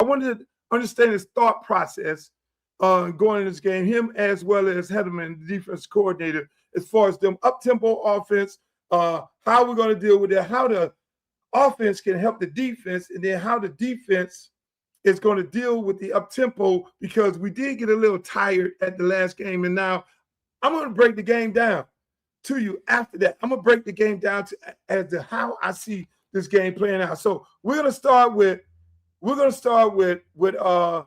wanted to understand his thought process going in this game, him as well as Hedeman, the defense coordinator, as far as them up-tempo offense, how we're going to deal with it, how the offense can help the defense, and then how the defense is going to deal with the up-tempo, because we did get a little tired at the last game. And now I'm going to break the game down to you after that. I'm going to break the game down as to how I see this game playing out. So we're going to start with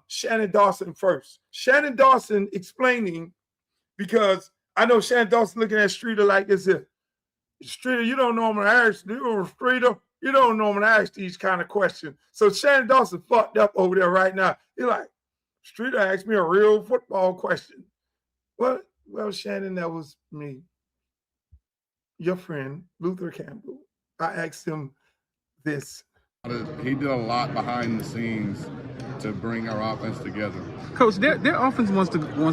Shannon Dawson first. Shannon Dawson explaining, because I know Shannon Dawson looking at Streeter like this. Streeter, you don't normally ask, Streeter, you don't normally ask these kind of questions. So Shannon Dawson fucked up over there right now. He's like, Streeter asked me a real football question. Well, Shannon, that was me. Your friend, Luther Campbell. I asked him this. He did a lot behind the scenes to bring our offense together. Coach, their offense wants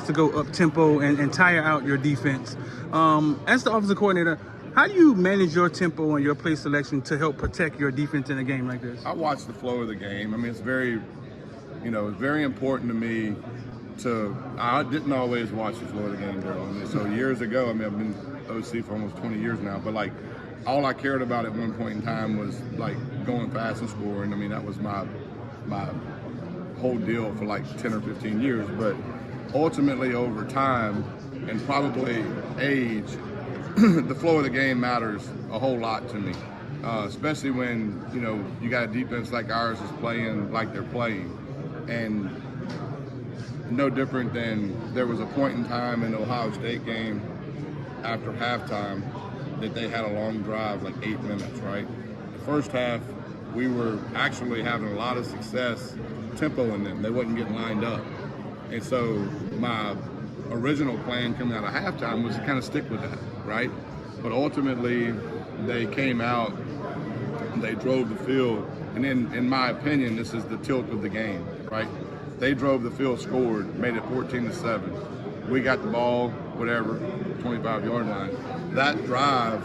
to go up tempo and tire out your defense. As the offensive coordinator, how do you manage your tempo and your play selection to help protect your defense in a game like this? I watch the flow of the game. I mean, it's very important to me I didn't always watch the flow of the game, Daryl. I mean, so years ago, I mean, I've been OC for almost 20 years now, but like, all I cared about at one point in time was like going fast and scoring. I mean, that was my whole deal for like 10 or 15 years. But ultimately, over time and probably age, the flow of the game matters a whole lot to me, especially when you got a defense like ours is playing like they're playing, and no different than there was a point in time in the Ohio State game after halftime that they had a long drive, like 8 minutes, right? The first half, we were actually having a lot of success tempoing them. They wasn't getting lined up. And so my original plan coming out of halftime was to kind of stick with that, right? But ultimately, they came out, they drove the field, and in my opinion, this is the tilt of the game, right? They drove the field, scored, made it 14-7. We got the ball, whatever, 25-yard line. That drive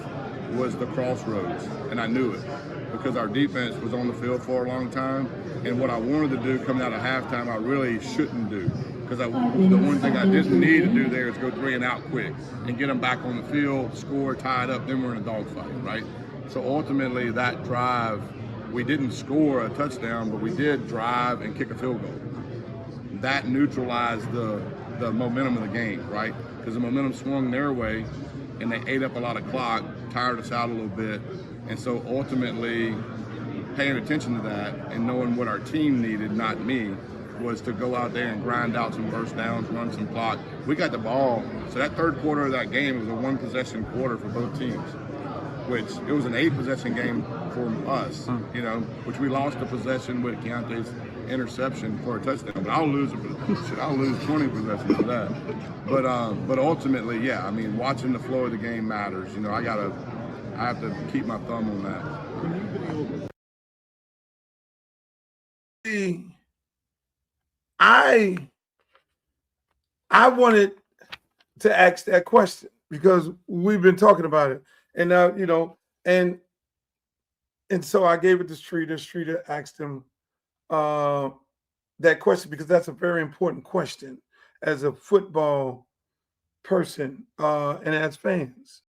was the crossroads, and I knew it because our defense was on the field for a long time, and what I wanted to do coming out of halftime, I really shouldn't do, because the one thing I didn't need to do there is go 3 and out quick and get them back on the field, score, tie it up, then we're in a dogfight, right? So ultimately, that drive, we didn't score a touchdown, but we did drive and kick a field goal. That neutralized the momentum of the game, right? Because the momentum swung their way, and they ate up a lot of clock, tired us out a little bit. And so ultimately, paying attention to that and knowing what our team needed, not me, was to go out there and grind out some first downs, run some clock. We got the ball. So that third quarter of that game was a one-possession quarter for both teams, which it was an 8-possession game for us, which we lost a possession with Keontae's interception for a touchdown. But I'll lose 20 possessions for that. But ultimately, yeah, I mean, watching the flow of the game matters. I have to keep my thumb on that. I wanted to ask that question because we've been talking about it, and and so I gave it to Streeter. Streeter asked him that question because that's a very important question as a football person and as fans.